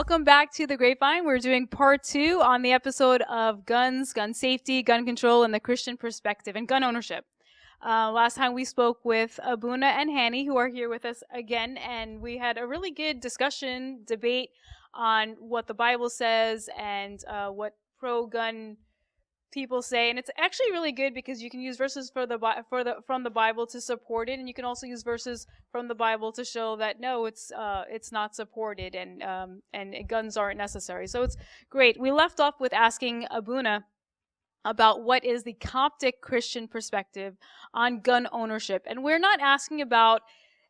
Welcome back to the Grapevine. We're doing part 2 on the episode of guns, gun safety, gun control, and the Christian perspective, and gun ownership. Last time we spoke with Abuna and Hani, who are here with us again, and we had a really good discussion, debate on what the Bible says and what pro-gun people say, and it's actually really good because you can use verses from the Bible to support it, and you can also use verses from the Bible to show that no, it's not supported, and guns aren't necessary. So it's great. We left off with asking Abuna about what is the Coptic Christian perspective on gun ownership, and we're not asking about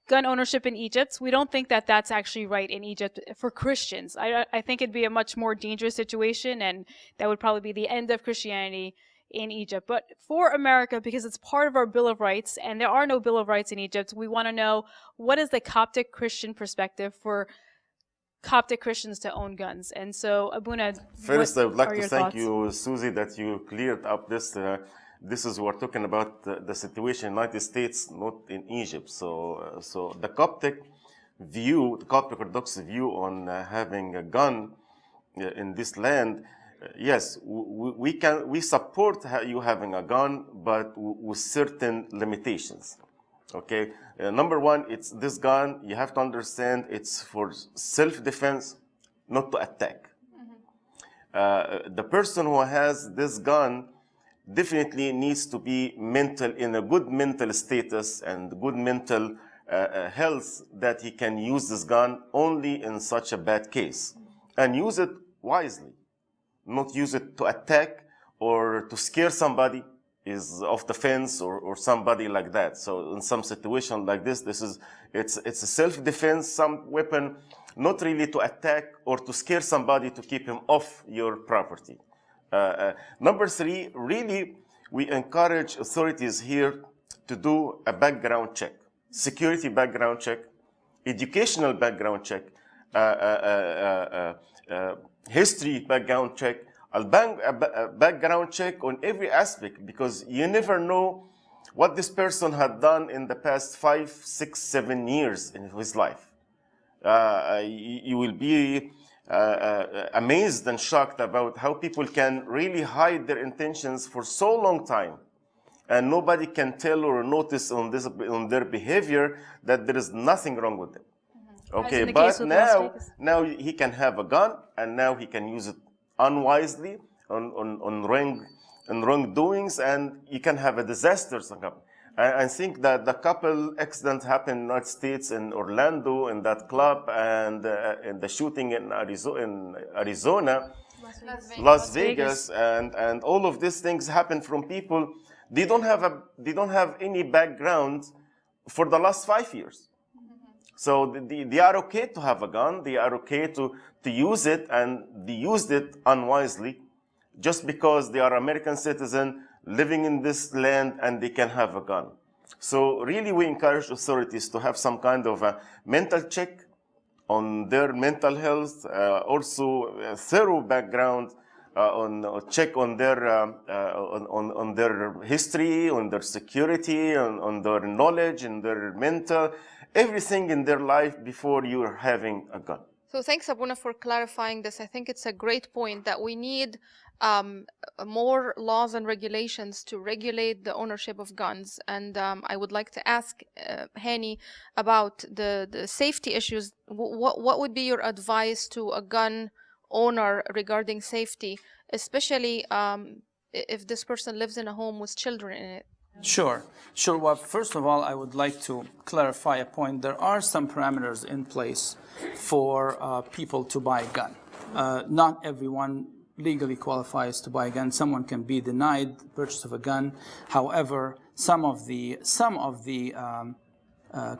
gun ownership in Egypt. We don't think that that's actually right in Egypt for Christians. I think it'd be a much more dangerous situation, and that would probably be the end of Christianity in Egypt. But for America, because it's part of our Bill of Rights, and there are no Bill of Rights in Egypt, we want to know what is the Coptic Christian perspective for Coptic Christians to own guns. And so, Abuna, first, I would like to thank thoughts? you, Susie, that you cleared up this. This is we're talking about the situation in the United States, not in Egypt. So the Coptic view, the Coptic Orthodox view on having a gun in this land, yes, we support you having a gun, but with certain limitations. Okay, number one, it's this gun. You have to understand it's for self-defense, not to attack. The person who has this gun definitely needs to be in a good mental status and good mental health that he can use this gun only in such a bad case, and use it wisely, not use it to attack or to scare somebody is off the fence or somebody like that. So in some situation like this, it's a self-defense, some weapon, not really to attack or to scare somebody to keep him off your property. Number three, really, we encourage authorities here to do a background check, security background check, educational background check, history background check, a background check on every aspect, because you never know what this person had done in the past 5, 6, 7 years in his life. You will be amazed and shocked about how people can really hide their intentions for so long time, and nobody can tell or notice on their behavior that there is nothing wrong with them. Okay, but now he can have a gun, and now he can use it unwisely on wrongdoings, and you can have a disaster. I think that the couple accident happened in the United States, in Orlando, in that club, and in the shooting in Arizona, Las Vegas, and all of these things happen from people. They don't have any background for the last 5 years. So they are okay to have a gun. They are okay to use it, and they used it unwisely, just because they are American citizen living in this land and they can have a gun. So really, we encourage authorities to have some kind of a mental check on their mental health, also a thorough background check on their history, on their security, on their knowledge, and their mental, everything in their life before you are having a gun. So thanks, Abuna, for clarifying this. I think it's a great point that we need more laws and regulations to regulate the ownership of guns. And I would like to ask Hani about the safety issues. What would be your advice to a gun owner regarding safety, especially if this person lives in a home with children in it? Sure. Well, first of all, I would like to clarify a point. There are some parameters in place for people to buy a gun. Not everyone legally qualifies to buy a gun. Someone can be denied the purchase of a gun. However, some of the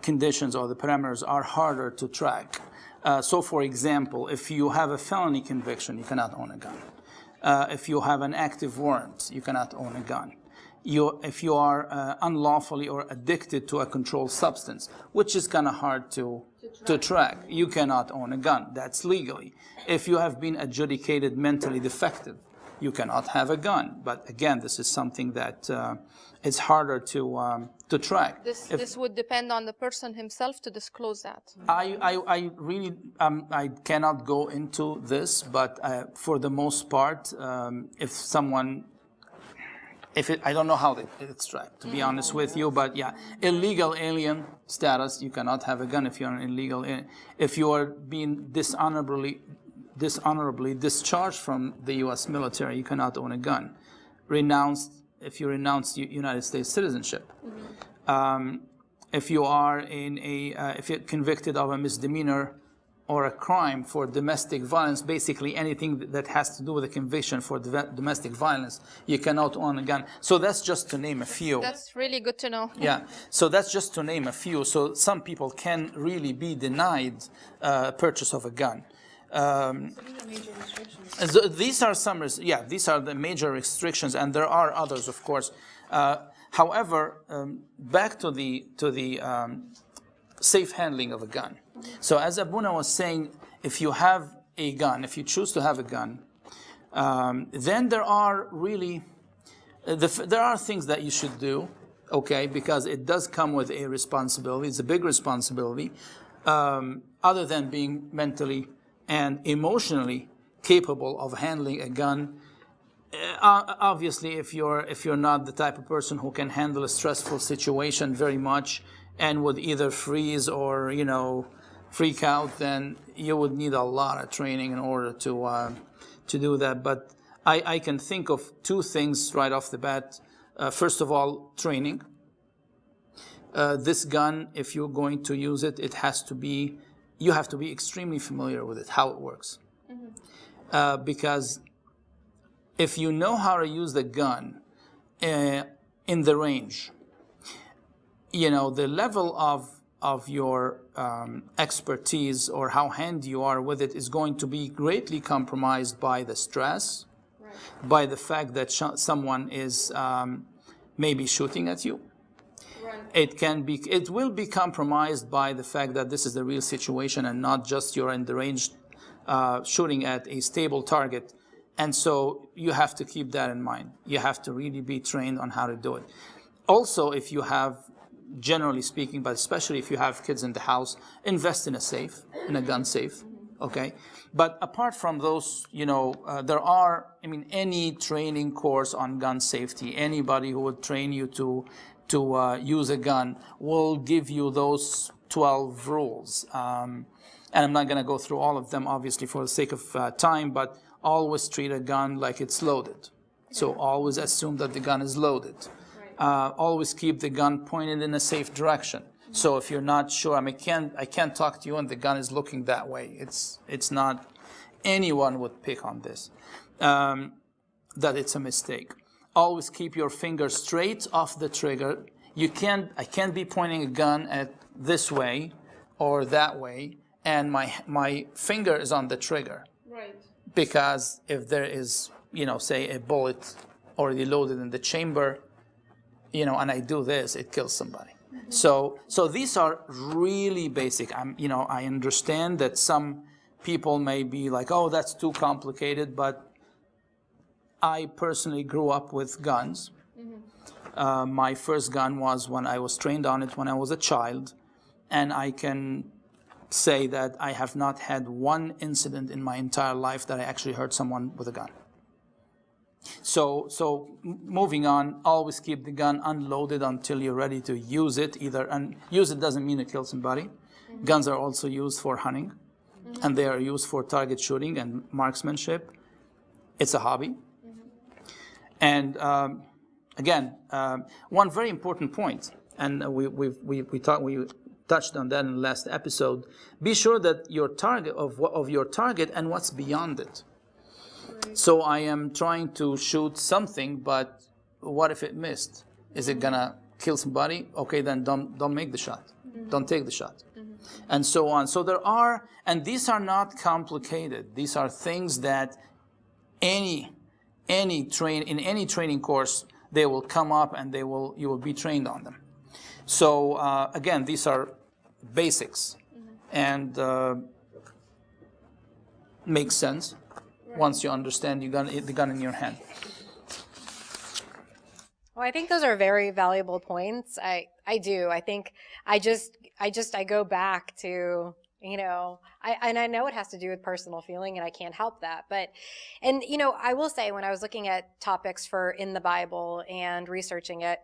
conditions or the parameters are harder to track. So, for example, if you have a felony conviction, you cannot own a gun. If you have an active warrant, you cannot own a gun. If you are unlawfully or addicted to a controlled substance, which is kind of hard to track, you cannot own a gun. That's legally. If you have been adjudicated mentally defective, you cannot have a gun. But again, this is something that it's harder to to track. This would depend on the person himself to disclose that. I really I cannot go into this, but for the most part, I don't know how it's tracked, to be honest with you, but yeah, illegal alien status, you cannot have a gun if you're an illegal alien. If you are being dishonorably discharged from the U.S. military, you cannot own a gun. If you renounce United States citizenship. If you are if you're convicted of a misdemeanor or a crime for domestic violence, basically anything that has to do with a conviction for domestic violence, you cannot own a gun. So that's just to name a few. That's really good to know. Yeah, so that's just to name a few. So some people can really be denied purchase of a gun. These are these are the major restrictions, and there are others, of course. However, back to the safe handling of a gun. So as Abuna was saying, if you have a gun, if you choose to have a gun, then there are really, there are things that you should do, okay, because it does come with a responsibility. It's a big responsibility, other than being mentally and emotionally capable of handling a gun. Obviously, if you're not the type of person who can handle a stressful situation very much and would either freeze or freak out, then you would need a lot of training in order to do that. But I can think of two things right off the bat. First of all, training. This gun, if you're going to use it, you have to be extremely familiar with it, how it works. Mm-hmm. Because if you know how to use the gun in the range, the level of your expertise or how handy you are with it is going to be greatly compromised by the stress, right, by the fact that someone is maybe shooting at you. Right. It will be compromised by the fact that this is the real situation and not just you're in the range shooting at a stable target. And so you have to keep that in mind. You have to really be trained on how to do it. Also, if you have, generally speaking, but especially if you have kids in the house, invest in a gun safe, okay? But apart from those, there are, any training course on gun safety, anybody who would train you to use a gun will give you those 12 rules. And I'm not gonna go through all of them, obviously, for the sake of time, but always treat a gun like it's loaded. So always assume that the gun is loaded. Always keep the gun pointed in a safe direction. So if you're not sure, I can't talk to you and the gun is looking that way. It's not, anyone would pick on this, that it's a mistake. Always keep your finger straight off the trigger. I can't be pointing a gun at this way or that way, and my finger is on the trigger. Right. Because if there is, say a bullet already loaded in the chamber, and I do this, it kills somebody. Mm-hmm. So these are really basic. I understand that some people may be like, oh, that's too complicated, but I personally grew up with guns. Mm-hmm. My first gun was when I was trained on it when I was a child, and I can say that I have not had one incident in my entire life that I actually hurt someone with a gun. So moving on, always keep the gun unloaded until you're ready to use it. And use it doesn't mean to kill somebody. Mm-hmm. Guns are also used for hunting, mm-hmm, and they are used for target shooting and marksmanship. It's a hobby. Mm-hmm. And again, one very important point, and we touched on that in the last episode. Be sure that your target of your target and what's beyond it. Right. So I am trying to shoot something, but what if it missed? Is it gonna kill somebody? Okay, then don't make the shot. Mm-hmm. Don't take the shot, mm-hmm, and so on. So there are, and these are not complicated. These are things that in any training course they will come up, and you will be trained on them. So again, these are basics, mm-hmm, and makes sense, right, once you understand the gun in your hand. Well, I think those are very valuable points. I do. I think I go back to, I know it has to do with personal feeling, and I can't help that. But, and I will say, when I was looking at topics for in the Bible and researching it,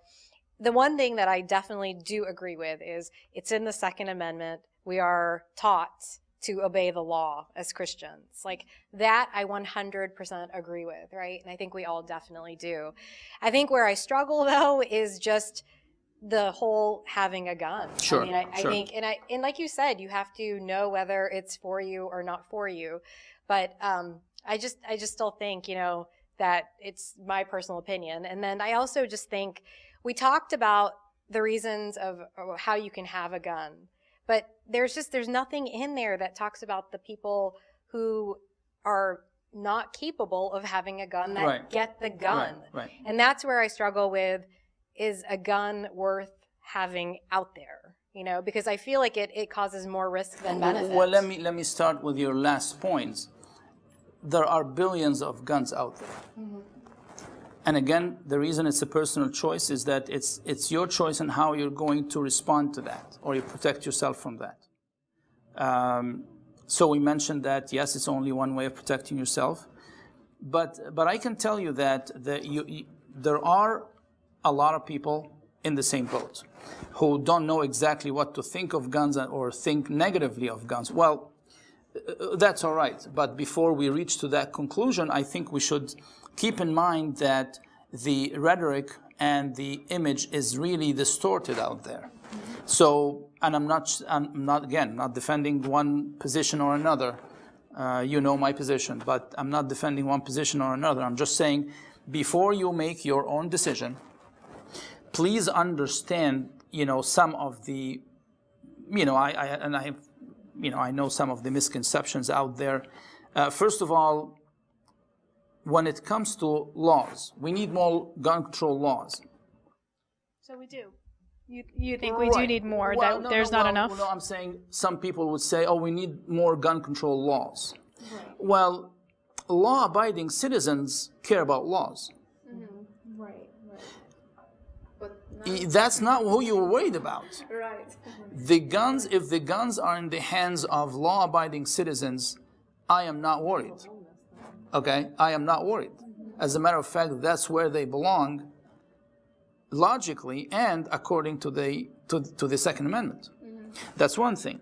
the one thing that I definitely do agree with is it's in the Second Amendment. We are taught to obey the law as Christians. Like that, I 100% agree with, right? And I think we all definitely do. I think where I struggle, though, is just the whole having a gun. Sure. I mean, I think, and like you said, you have to know whether it's for you or not for you. But I just still think, that it's my personal opinion. And then I also just think we talked about the reasons of how you can have a gun, but there's nothing in there that talks about the people who are not capable of having a gun that get the gun. Right. And that's where I struggle with, is a gun worth having out there? Because I feel like it causes more risk than benefit. Well, let me start with your last point. There are billions of guns out there. Mm-hmm. And again, the reason it's a personal choice is that it's your choice on how you're going to respond to that, or you protect yourself from that. So we mentioned that, yes, it's only one way of protecting yourself. But I can tell you that there are a lot of people in the same boat who don't know exactly what to think of guns or think negatively of guns. Well, that's all right. But before we reach to that conclusion, I think we should keep in mind that the rhetoric and the image is really distorted out there. So, and I'm not defending one position or another. You know my position, but I'm not defending one position or another. I'm just saying, before you make your own decision, please understand, some of the, I know some of the misconceptions out there. First of all, when it comes to laws, we need more gun control laws. So we do. You think we do need more? Well, there's not enough? No, I'm saying some people would say, we need more gun control laws. Right. Well, law-abiding citizens care about laws. Mm-hmm. Right. That's not who you were worried about. Right. If the guns are in the hands of law-abiding citizens, I am not worried. Okay? I am not worried. As a matter of fact, that's where they belong, logically and according to the Second Amendment. Mm-hmm. That's one thing.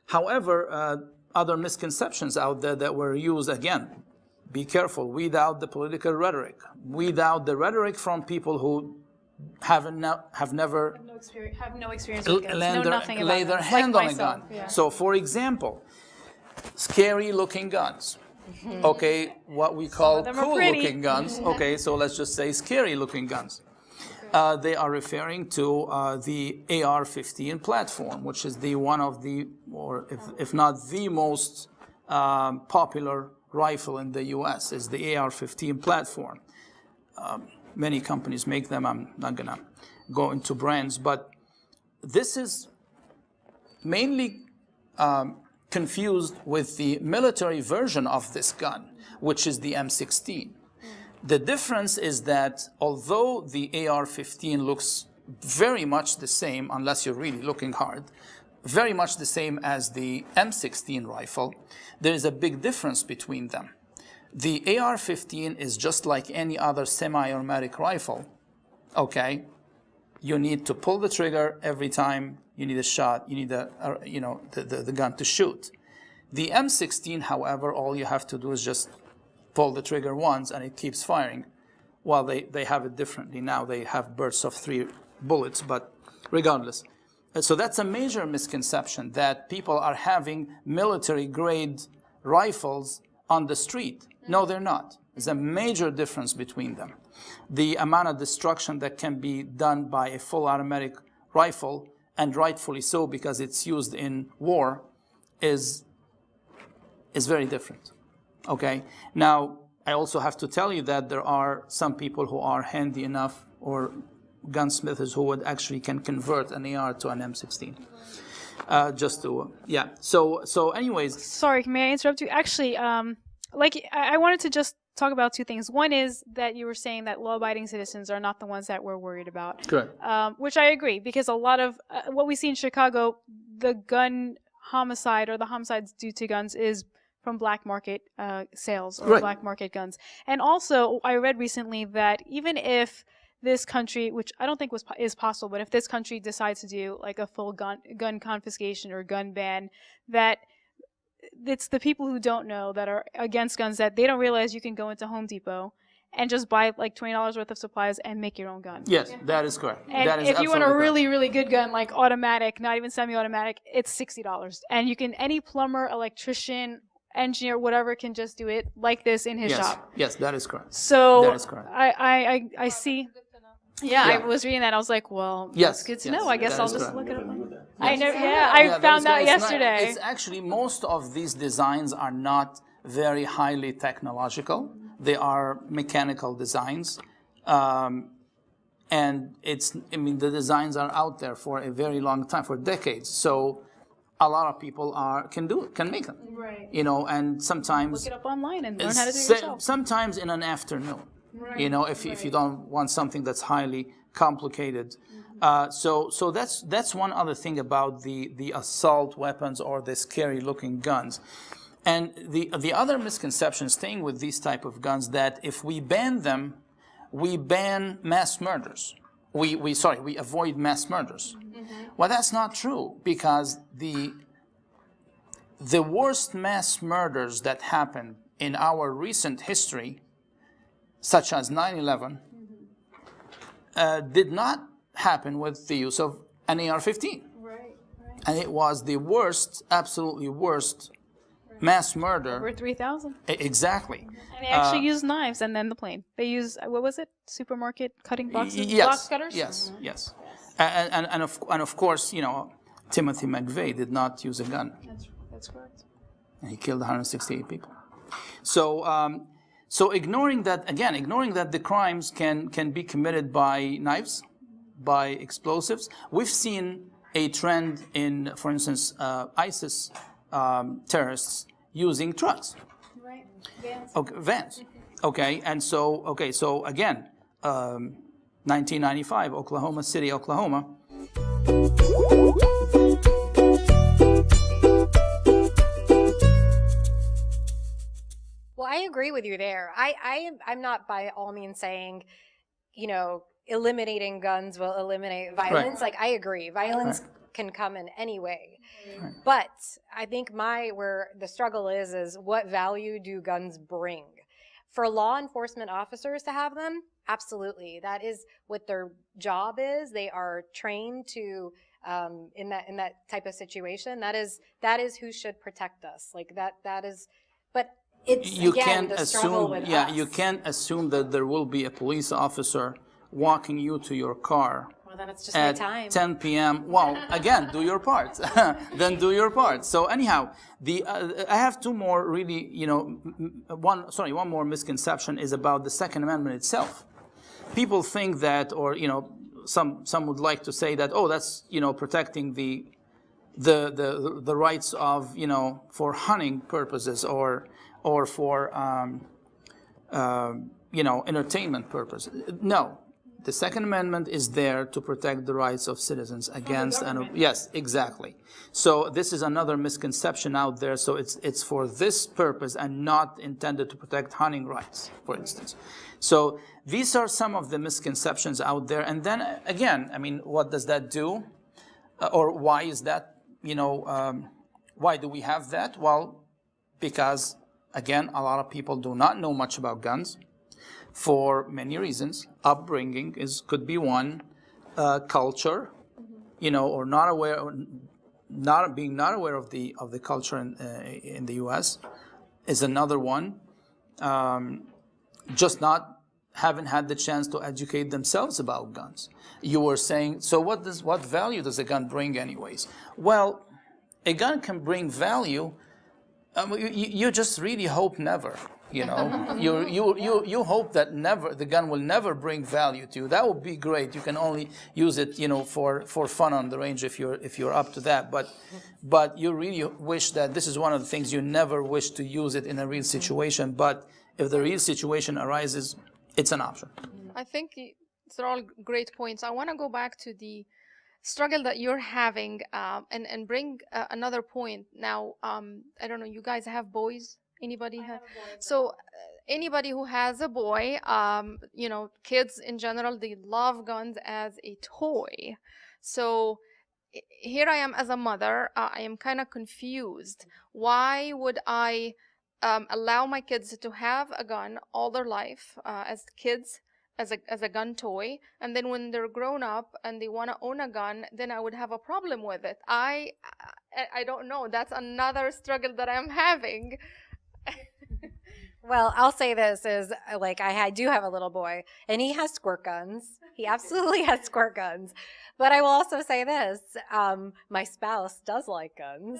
However, other misconceptions out there that were used, again, be careful, weed out the political rhetoric. Weed out the rhetoric from people who have no experience with guns, lay their hand on a gun. Yeah. So, for example, scary-looking guns. Okay, what we call cool-looking guns. Okay, so let's just say scary-looking guns. They are referring to the AR-15 platform, which is one of the, or if not the most popular rifle in the U.S. is the AR-15 platform. Many companies make them. I'm not going to go into brands, but this is mainly confused with the military version of this gun, which is the M16. The difference is that although the AR-15 looks very much the same, unless you're really looking hard, very much the same as the M16 rifle, there is a big difference between them. The AR-15 is just like any other semi-automatic rifle, okay? You need to pull the trigger every time you need a shot, you need the gun to shoot. The M16, however, all you have to do is just pull the trigger once and it keeps firing. Well, they have it differently now. They have bursts of 3 bullets, but regardless. So that's a major misconception, that people are having military-grade rifles on the street. No, they're not. There's a major difference between them. The amount of destruction that can be done by a full automatic rifle, and rightfully so because it's used in war, is very different. Okay? Now, I also have to tell you that there are some people who are handy enough, or gunsmiths who would actually can convert an AR to an M16. So anyways. Sorry, may I interrupt you? Actually, I wanted to just talk about two things. One is that you were saying that law-abiding citizens are not the ones that we're worried about. Correct. Which I agree, because a lot of what we see in Chicago, the gun homicide or the homicides due to guns is from black market sales or Right. black market guns. And also, I read recently that even if this country, which I don't think is possible, but if this country decides to do like a full gun confiscation or gun ban, that it's the people who don't know that are against guns that they don't realize you can go into Home Depot and just buy like $20 worth of supplies and make your own gun. Yes, that is correct. And that is if you want a absolutely really, really good gun, like automatic, not even semi-automatic, it's $60. And you can, any plumber, electrician, engineer, whatever, can just do it like this in his correct. shop. Yes, that is correct. So That is correct. I see. Yeah, Yeah. I was reading that. I was like, well, Yes, that's good to yes, know. I guess that I'll is just correct. look it up. Never knew that. I know. Yeah, Yeah, I that found is out correct. yesterday. It's actually, most of these designs are not very highly technological. They are mechanical designs. And the designs are out there for a very long time, for decades. So a lot of people can make them. Right. And sometimes Look it up online and learn how to do it yourself. sometimes in an afternoon, if you don't want something that's highly complicated. So that's one other thing about the assault weapons or the scary looking guns. And the other misconception, staying with these type of guns, that if we ban them, we ban mass murders. We avoid mass murders. Well, that's not true, because the worst mass murders that happened in our recent history, such as 9/11, did not happen with the use of an AR-15. Right. And it was the worst, absolutely worst mass murder. Over 3,000. Exactly. And they actually use knives and then the plane. They use, what was it? Supermarket cutting boxes? Yes. Box cutters? Yes. Yes. And of course, Timothy McVeigh did not use a gun. That's correct. And he killed 168 people. So ignoring that the crimes can be committed by knives, by explosives. We've seen a trend in, for instance, ISIS terrorists using trucks. Right. Vans. Okay, vans. Okay, and so again, 1995, Oklahoma City, Oklahoma. Well, I agree with you there. I'm not by all means saying, eliminating guns will eliminate violence. Right. Like, I agree. Violence can come in any way. Right. But I think where the struggle is what value do guns bring? For law enforcement officers to have them, absolutely. That is what their job is. They are trained to in that type of situation. That is who should protect us. Like that is, but it's You again can't the struggle assume, with yeah, us. you can't assume that there will be a police officer walking you to your car Well, then it's just my at time. 10 p.m. Well, again, do your part. Then do your part. So anyhow, I have two more really, one more misconception is about the Second Amendment itself. People think that, or some would like to say that, oh, that's protecting the rights of for hunting purposes or for entertainment purposes. No. The Second Amendment is there to protect the rights of citizens against, yes, exactly. So this is another misconception out there. So it's for this purpose and not intended to protect hunting rights, for instance. So these are some of the misconceptions out there. And then again, what does that do? Or why is that, why do we have that? Well, because again, a lot of people do not know much about guns. For many reasons. Upbringing could be one, culture, or not aware, or being not aware of the culture in the U.S. is another one. Just not haven't had the chance to educate themselves about guns. You were saying, so what value does a gun bring, anyways? Well, a gun can bring value You just really hope never. You hope that the gun will never bring value to you. That would be great. You can only use it, for fun on the range if you're up to that. But you really wish that this is one of the things you never wish to use it in a real situation. But if the real situation arises, it's an option. I think they're all great points. I want to go back to the struggle that you're having and bring another point. Now, I don't know, you guys have boys? Anybody have? So anybody who has a boy, kids in general, they love guns as a toy. So here I am as a mother, I am kind of confused. Why would I allow my kids to have a gun all their life as kids, as a gun toy, and then when they're grown up and they want to own a gun, then I would have a problem with it? I don't know. That's another struggle that I'm having. Well, I'll say this is I do have a little boy, and he has squirt guns. He absolutely has squirt guns. But I will also say this, my spouse does like guns,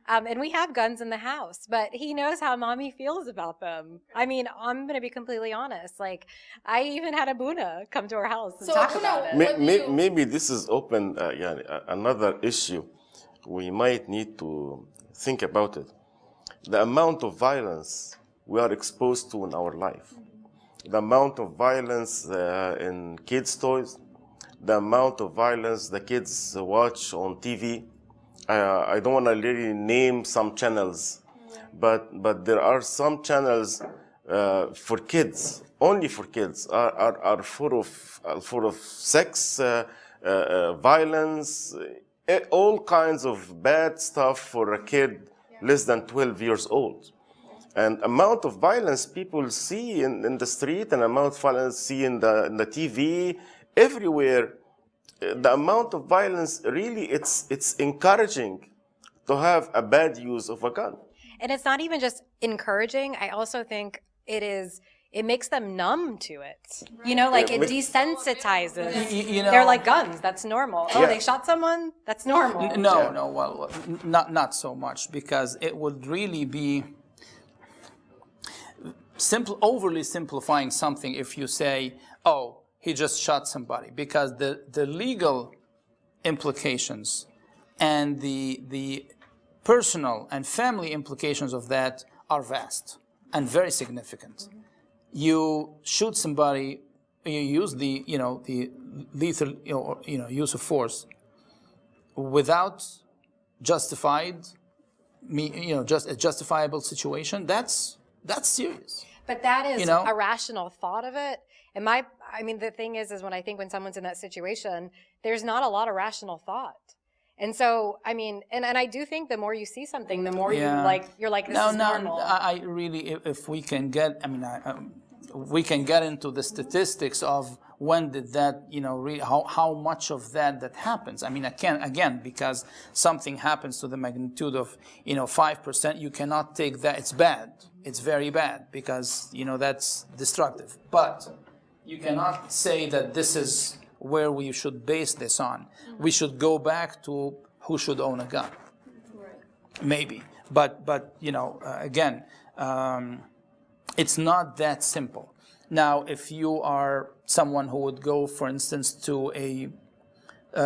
and we have guns in the house, but he knows how mommy feels about them. I mean, I'm going to be completely honest. I even had Abuna come to our house and talk about it. Maybe this is open, another issue. We might need to think about it. The amount of violence we are exposed to in our life, the amount of violence in kids' toys, the amount of violence the kids watch on TV. I don't want to really name some channels, but there are some channels for kids, only for kids, are full of sex, violence, all kinds of bad stuff for a kid less than 12 years old. And amount of violence people see in the street, and amount of violence see in the TV, everywhere. The amount of violence, really, it's encouraging to have a bad use of a gun. And it's not even just encouraging. I also think it makes them numb to it. Right. It desensitizes. They're like guns. That's normal. Oh, they shot someone? That's normal. No. Well, not so much, because it would really be overly simplifying something if you say, oh, he just shot somebody, because the legal implications and the personal and family implications of that are vast and very significant. You shoot somebody, you use the lethal use of force without just a justifiable situation. That's serious. But that is a rational thought of it. And the thing is when someone's in that situation, there's not a lot of rational thought. And so, and I do think the more you see something, the more you're like, this is normal. I really, if we can get, we can get into the statistics of when did that, how much of that happens. Again, because something happens to the magnitude of, 5%, you cannot take that. It's bad. It's very bad, because, that's destructive. But you cannot say that this is where we should base this on. We should go back to who should own a gun. Maybe. But again, it's not that simple. Now, if you are someone who would go, for instance, to a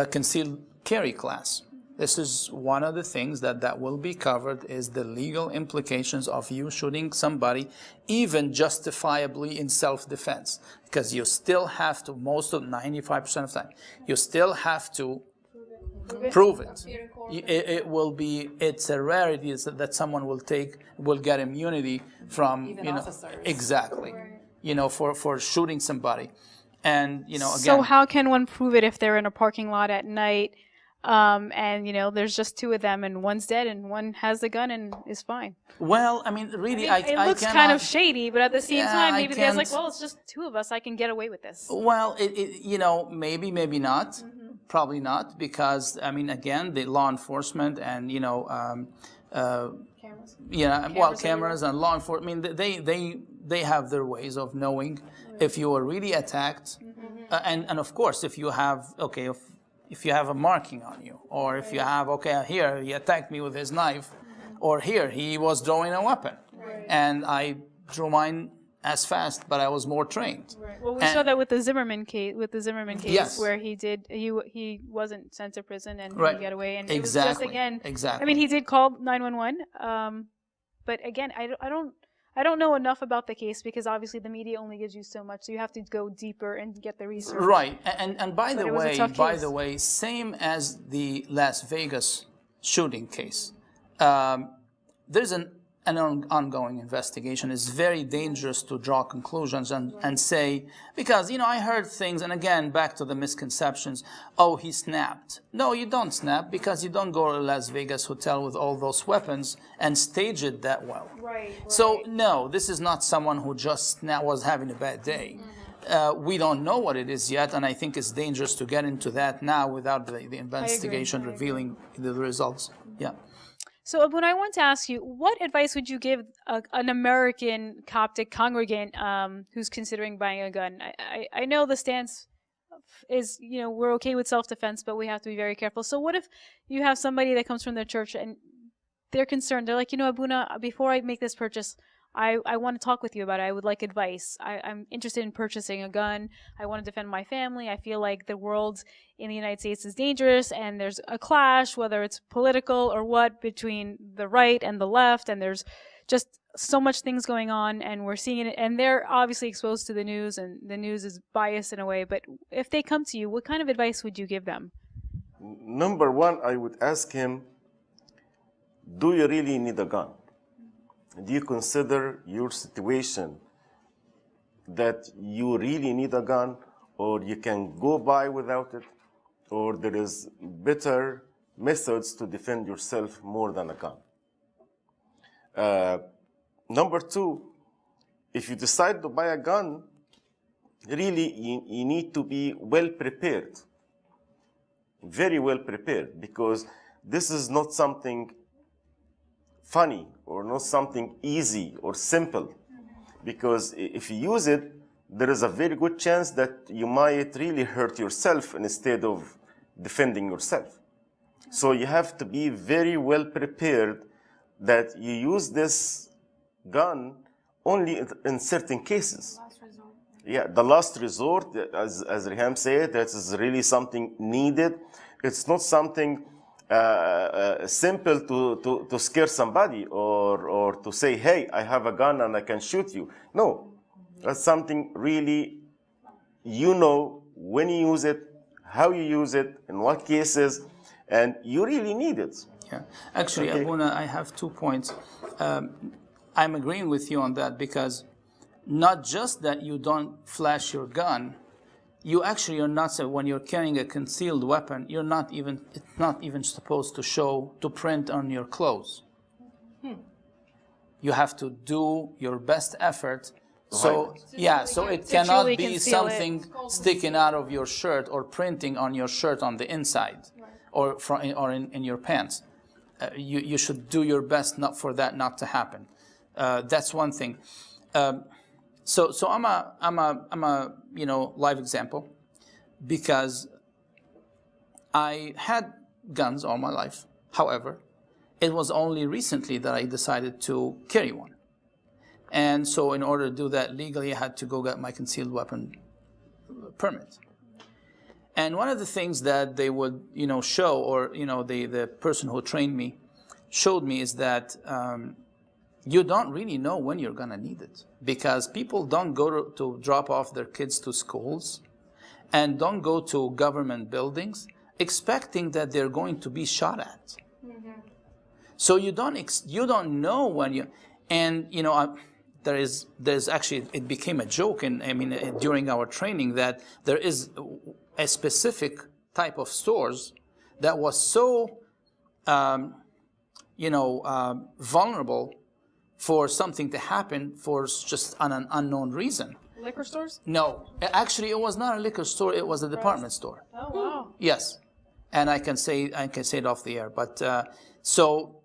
concealed carry class, this is one of the things that will be covered, is the legal implications of you shooting somebody, even justifiably in self-defense. Because you still have to, 95% of the time, you still have to prove it. It's a rarity that someone will get immunity from, even officers. Exactly, for shooting somebody. And, again. So how can one prove it if they're in a parking lot at night? And there's just two of them, and one's dead, and one has the gun and is fine. Well, really, it looks kind of shady, but at the same time, maybe there's it's just two of us. I can get away with this. Well, maybe not, probably not, because again, the law enforcement and cameras and law enforcement. They have their ways of knowing if you are really attacked, and of course, if you have if you have a marking on you, or if you have, here, he attacked me with his knife, Or here, he was drawing a weapon. And I drew mine as fast, but I was more trained. Well, we saw that with the Zimmerman case. Yes. Where he wasn't sent to prison and Right. he got away. And Exactly. it was just again. Exactly. I mean, he did call 911. But again, I don't know enough about the case because obviously the media only gives you so much, so you have to go deeper and get the research. Right, and by But the it was a way, tough case. same as the Las Vegas shooting case, there's an ongoing investigation. It's very dangerous to draw conclusions and say, because, I heard things, and again, back to the misconceptions, oh, he snapped. No, you don't snap because you don't go to a Las Vegas hotel with all those weapons and stage it that well. Right. So, no, this is not someone who just was having a bad day. We don't know what it is yet, and I think it's dangerous to get into that now without the investigation revealing the results. Yeah. So, Abuna, I want to ask you, what advice would you give an American Coptic congregant who's considering buying a gun? I know the stance is, we're okay with self-defense, but we have to be very careful. So what if you have somebody that comes from their church and they're concerned? They're like, Abuna, before I make this purchase, I want to talk with you about it. I would like advice. I'm interested in purchasing a gun. I want to defend my family. I feel like the world in the United States is dangerous and there's a clash, whether it's political or what, between the right and the left. And there's just so much things going on and we're seeing it. And they're obviously exposed to the news and the news is biased in a way. But if they come to you, what kind of advice would you give them? Number one, I would ask him, do you really need a gun? Do you consider your situation that you really need a gun, or you can go by without it, or there is better methods to defend yourself more than a gun? Number two, if you decide to buy a gun, really you need to be well prepared, very well prepared, because this is not something funny or not something easy or simple, because if you use it, there is a very good chance that you might really hurt yourself instead of defending yourself. So you have to be very well prepared that you use this gun only in certain cases. Last resort. Yeah, the last resort, as Riham said, that is really something needed. It's not something simple to scare somebody or to say, hey, I have a gun and I can shoot you. No, that's something really, when you use it, how you use it, in what cases, and you really need it. Yeah, actually, okay. Abuna, I have 2 points. I'm agreeing with you on that because not just that you don't flash your gun, you actually are not, when you're carrying a concealed weapon, it's not even supposed to print on your clothes. You have to do your best effort. So, yeah, so it cannot be something sticking out of your shirt or printing on your shirt on the inside or in your pants. You should do your best for that not to happen. That's one thing. So I'm a live example because I had guns all my life. However, it was only recently that I decided to carry one. And so in order to do that legally, I had to go get my concealed weapon permit. And one of the things that they would, show, or, the person who trained me showed me is that you don't really know when you're going to need it, because people don't go to drop off their kids to schools and don't go to government buildings expecting that they're going to be shot at. Mm-hmm. So you don't know when you, and there's actually, it became a joke during our training that there is a specific type of stores that was so vulnerable for something to happen for just an unknown reason. Liquor stores? No, actually, it was not a liquor store. It was a department store. Oh wow! Yes, and I can say it off the air. But so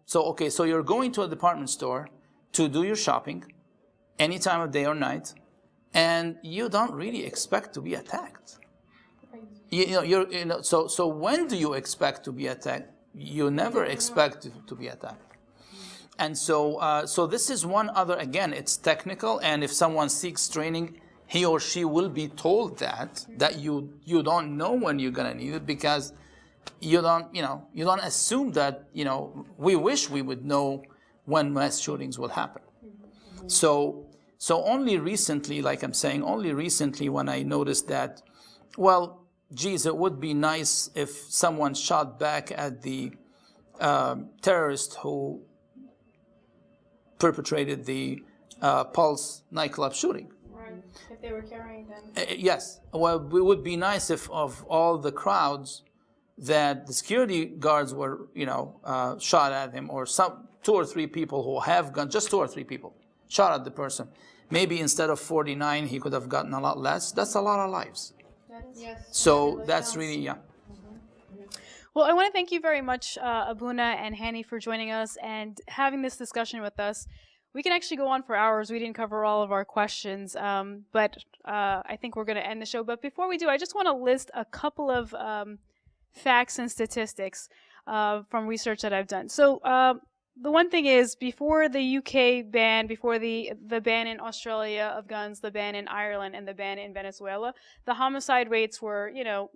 you're going to a department store to do your shopping, any time of day or night, and you don't really expect to be attacked. So when do you expect to be attacked? You never expect to be attacked. And so this is one other, again, it's technical, and if someone seeks training, he or she will be told that you don't know when you're gonna need it, because you don't assume that, we wish we would know when mass shootings will happen. So only recently, like I'm saying, only recently when I noticed that, well, geez, it would be nice if someone shot back at the terrorist who perpetrated the Pulse nightclub shooting. Right. If they were carrying them. Yes. Well, it would be nice if of all the crowds that the security guards were, shot at him, or some 2 or 3 people who have guns, just 2 or 3 people shot at the person. Maybe instead of 49, he could have gotten a lot less. That's a lot of lives. Yes. So that's really, yeah. Well, I want to thank you very much, Abuna and Hani, for joining us and having this discussion with us. We can actually go on for hours. We didn't cover all of our questions, but I think we're going to end the show. But before we do, I just want to list a couple of facts and statistics from research that I've done. So the one thing is, before the UK ban, before the ban in Australia of guns, the ban in Ireland, and the ban in Venezuela, the homicide rates were,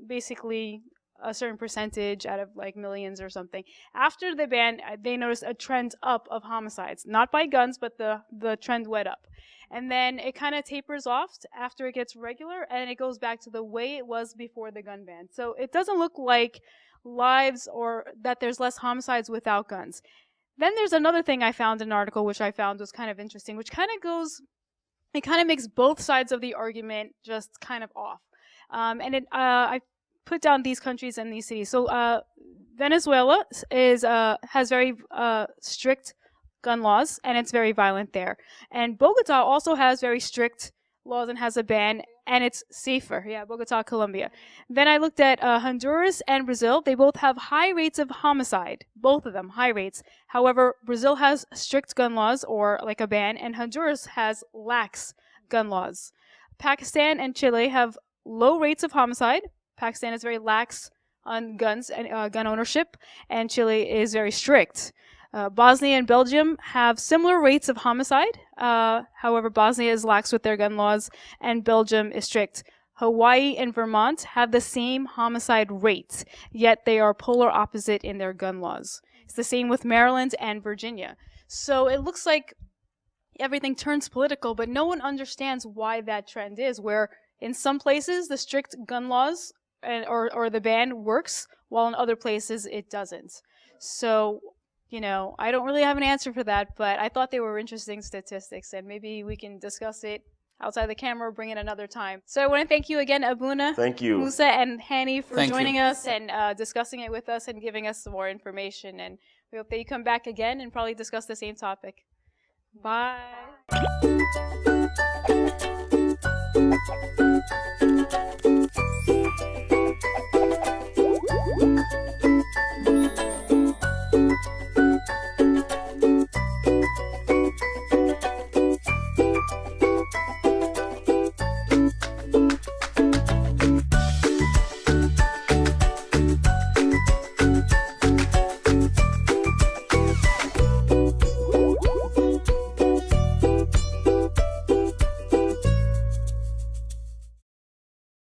basically a certain percentage out of like millions or something. After the ban, they noticed a trend up of homicides, not by guns, but the trend went up. And then it kind of tapers off after it gets regular, and it goes back to the way it was before the gun ban. So it doesn't look like lives or that there's less homicides without guns. Then there's another thing I found in an article, which I found was kind of interesting, which kind of makes both sides of the argument just kind of off. And I put down these countries and these cities. So Venezuela has very strict gun laws, and it's very violent there. And Bogota also has very strict laws and has a ban, and it's safer. Yeah, Bogota, Colombia. Then I looked at Honduras and Brazil. They both have high rates of homicide, both of them, high rates. However, Brazil has strict gun laws, or like a ban, and Honduras has lax gun laws. Pakistan and Chile have low rates of homicide. Pakistan is very lax on guns and gun ownership, and Chile is very strict. Bosnia and Belgium have similar rates of homicide. However, Bosnia is lax with their gun laws, and Belgium is strict. Hawaii and Vermont have the same homicide rates, yet they are polar opposite in their gun laws. It's the same with Maryland and Virginia. So it looks like everything turns political, but no one understands why that trend is, where in some places the strict gun laws or the ban works, while in other places it doesn't. So, I don't really have an answer for that, but I thought they were interesting statistics, and maybe we can discuss it outside the camera or bring it another time. So I want to thank you again, Abuna, Thank you. Musa, and Hani for Thank joining you. us and discussing it with us and giving us some more information. And we hope that you come back again and probably discuss the same topic. Bye.